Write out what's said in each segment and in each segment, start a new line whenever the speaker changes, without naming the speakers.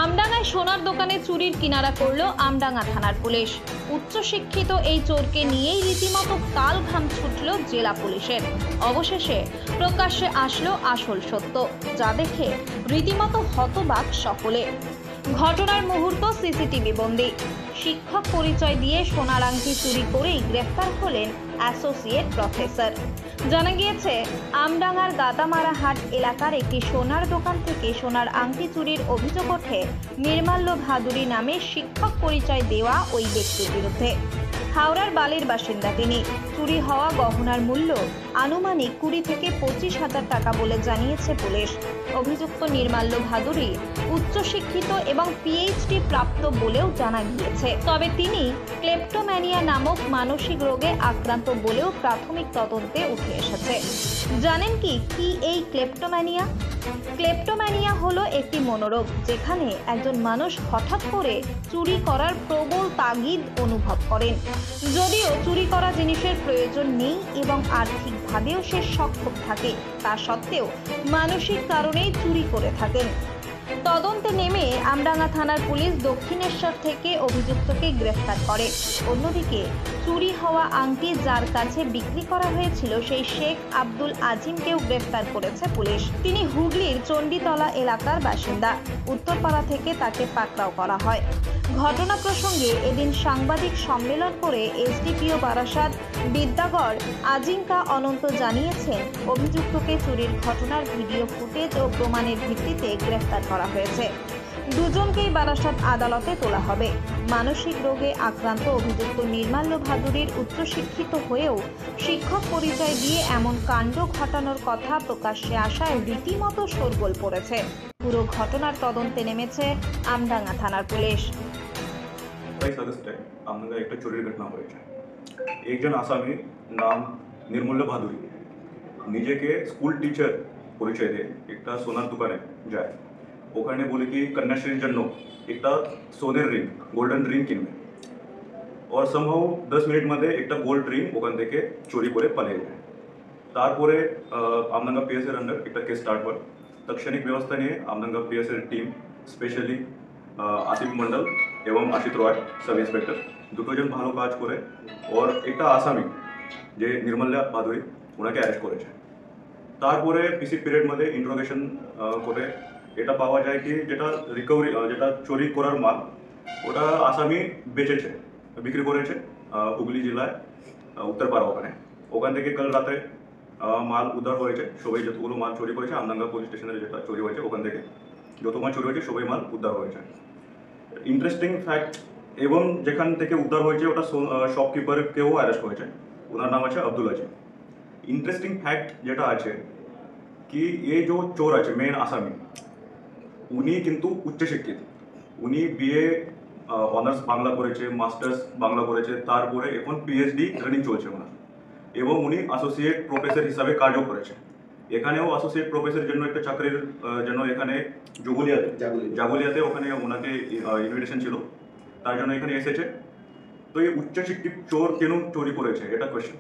আমডাঙ্গায় সোনার দোকানে চুরির কিনারা করল আমডাঙ্গা থানার পুলিশ। উচ্চশিক্ষিত এই চোরকে নিয়েই রীতিমতো কাল ঘাম ছুটল জেলা পুলিশের। অবশেষে প্রকাশ্যে আসলো আসল সত্য, যা দেখে রীতিমতো হতবাক সকলে। ঘটনার মুহূর্ত সিসিটিভি বন্দী। শিক্ষক পরিচয় দিয়ে সোনার আংটি চুরি করেই গ্রেফতার হলেন অ্যাসোসিয়েট প্রফেসর। জানা গিয়েছে, আমডাঙ্গার গাদামারা হাট এলাকার একটি সোনার দোকান থেকে সোনার আংটি চুরির অভিযোগ ওঠে নির্মাল্য ভাদুরী নামে শিক্ষক পরিচয় দেওয়া ওই ব্যক্তির বিরুদ্ধে। হাওড়ার বালির বাসিন্দা তিনি। চুরি হওয়া গহনার মূল্য আনুমানিক 20 থেকে 25,000 টাকা বলে জানিয়েছে পুলিশ। অভিযুক্ত নির্মাল্য ভাদুরী উচ্চশিক্ষিত এবং পিএইচডি প্রাপ্ত বলেও জানা গিয়েছে। তবে তিনি ক্লেপ্টোম্যানিয়া নামক মানসিক রোগে আক্রান্ত বলেও প্রাথমিক তদন্তে উঠে এসেছে। জানেন কি এই ক্লেপ্টোম্যানিয়া? ক্লেপ্টোম্যানিয়া হলো একটি মনোরোগ, যেখানে একজন মানুষ হঠাৎ করে চুরি করার প্রবল তাগিদ অনুভব করেন। যদিও চুরি করা জিনিসের প্রয়োজন নেই এবং আর্থিকভাবেও সে সক্ষম থাকে, তা সত্ত্বেও মানসিক কারণেই চুরি করে থাকেন। তদন্তে নেমে আমডাঙ্গা থানার পুলিশ দক্ষিণেশ্বর থেকে অভিযুক্তকে গ্রেফতার করে। অন্যদিকে চুরি হওয়া আংটি যার কাছে বিক্রি করা হয়েছিল সেই শেখ আব্দুল আজিমকেও গ্রেফতার করেছে পুলিশ। তিনি হুগলির চণ্ডীতলা এলাকার বাসিন্দা। উত্তরপাড়া থেকে তাকে পাকড়াও করা হয়। ঘটনা প্রসঙ্গে এদিন সাংবাদিক সম্মেলন করে এসডিপিও বারাসাত বিদ্যাগড় আজিঙ্কা অনন্ত জানিয়েছেন, অভিযুক্তকে চুরির ঘটনার ভিডিও ফুটেজ ও প্রমাণের ভিত্তিতে গ্রেফতার করা হয়েছে। দুজনকেই বারাসাত আদালতে তোলা হবে। মানসিক রোগে আক্রান্ত অভিযুক্ত নির্মাল্য ভাদুরীর উচ্চশিক্ষিত হয়েও শিক্ষক পরিচয় দিয়ে এমন কাণ্ড ঘটানোর কথা প্রকাশ্যে আসায় রীতিমতো শোরগোল পড়েছে। পুরো ঘটনার তদন্তে নেমেছে আমডাঙ্গা থানার পুলিশ।
আমডাঙ্গায় একটা চুরির ঘটনা হয়েছে। একজন আসামি নাম নির্মল্য ভাদুরী নিজেকে স্কুল টিচার পরিচয় দিয়ে একটা সোনার দোকানে যায়। ওখানে বলে কি কন্যাশ্রীর জন্য একটা সোনের রিং, গোল্ডেন রিং কিনবে। और समहाउ 10 মিনিট মধ্যে একটা গোল্ড রিং ওখান থেকে চুরি করে পালিয়ে যায়। তারপরে আমডাঙ্গা পিএস এর আন্ডার একটা কেস স্টার্ট হয়। তাৎক্ষণিক ব্যবস্থা নিয়ে আমডাঙ্গা পিএস এর টিম, স্পেশালি আসিফ মন্ডল এবং আশিত রয় সাব ইন্সপেক্টর, দুটোজন ভালো কাজ করে ওর একটা আসামি যে নির্মল্য ভাদুরী ওনাকে অ্যারেস্ট করেছে। তারপরে পিসি পিরিয়ড মধ্যে ইন্টারোগেশন করে এটা পাওয়া যায় কি যেটা রিকভারি, যেটা চুরি করার মাল ওটা আসামি বেচেছে, বিক্রি করেছে হুগলি জেলায় উত্তরপাড়া। ওখান থেকে কাল রাতে মাল উদ্ধার হয়েছে। সবাই যতগুলো মাল চুরি করেছে আমডাঙ্গা পুলিশ স্টেশনের যেটা চুরি হয়েছে ওখান থেকে যত মাল চুরি হয়েছে সবাই মাল উদ্ধার হয়েছে। ইন্টারেস্টিং ফ্যাক্ট, এবং যেখান থেকে উদ্ধার হয়েছে ওটা শপকিপারকেও অ্যারেস্ট হয়েছে। ওনার নাম আছে আব্দুল আজিম। ইন্টারেস্টিং ফ্যাক্ট যেটা আছে কি এই যে চোর আছে মেন আসামি, উনি কিন্তু উচ্চশিক্ষিত। উনি বিএ অনার্স বাংলা করেছে, মাস্টার্স বাংলা করেছে, তারপরে এখন পিএইচডি রানিং চলছে ওনার, এবং উনি অ্যাসোসিয়েট প্রফেসর হিসাবে কাজও করেছে। এখানেও অ্যাসোসিয়েট প্রফেসরের জন্য একটা চাকরির জন্য এখানে জাগুলিয়াতে ওখানে ওনাকে ইনভিটেশন ছিল, তার জন্য এখানে এসেছে। তো এই উচ্চশিক্ষিত চোর কেন চুরি করেছে এটা কোয়েশ্চেন।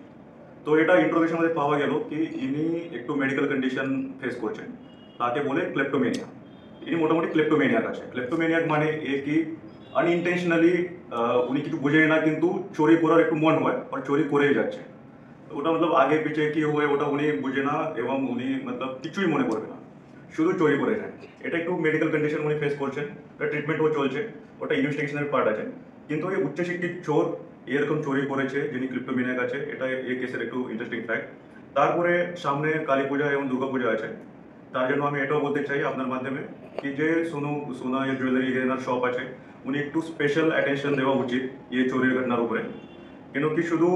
তো এটা ইন্টারোগেশন মধ্যে পাওয়া গেল কি ইনি একটু মেডিকেল কন্ডিশন ফেস করছেন, তাকে বলে ক্লেপ্টোমেনিয়া। ইনি মোটামুটি ক্লেপ্টোমেনিয়াক আছে। ক্লেপ্টোমেনিয়াক মানে এ কি আনইনটেনশনালি উনি কিছু বুঝেই না, কিন্তু চুরি করার একটু মন হয় আর চুরি করেই যাচ্ছে। ওটা মতলব আগে পিছিয়ে কি হয় ওটা উনি বুঝে না, এবং উনি মতলব কিছুই মনে করবে না, শুধু চুরি করে যায়। এটা একটু মেডিকেল কন্ডিশন উনি ফেস করছেন, ওটা ট্রিটমেন্টও চলছে, ওটা ইনভেস্টিগেশনের পার্ট আছে। কিন্তু এই উচ্চশিক্ষিত চোর এরকম চুরি করেছে যিনি ক্লিপ্টোমেনিয়াক আছে, এটা এই কেসের একটু ইন্টারেস্টিং ফ্যাক্ট। তারপরে সামনে কালী পূজা এবং দুর্গা পূজা আছে, তার জন্য আমি এটাও বলতে চাই আপনার মাধ্যমে কি যে সোনা জুয়েলারি এনার শপ আছে, উনি একটু স্পেশাল অ্যাটেনশন দেওয়া উচিত এই চুরির ঘটনার উপরে। কেন কি শুধু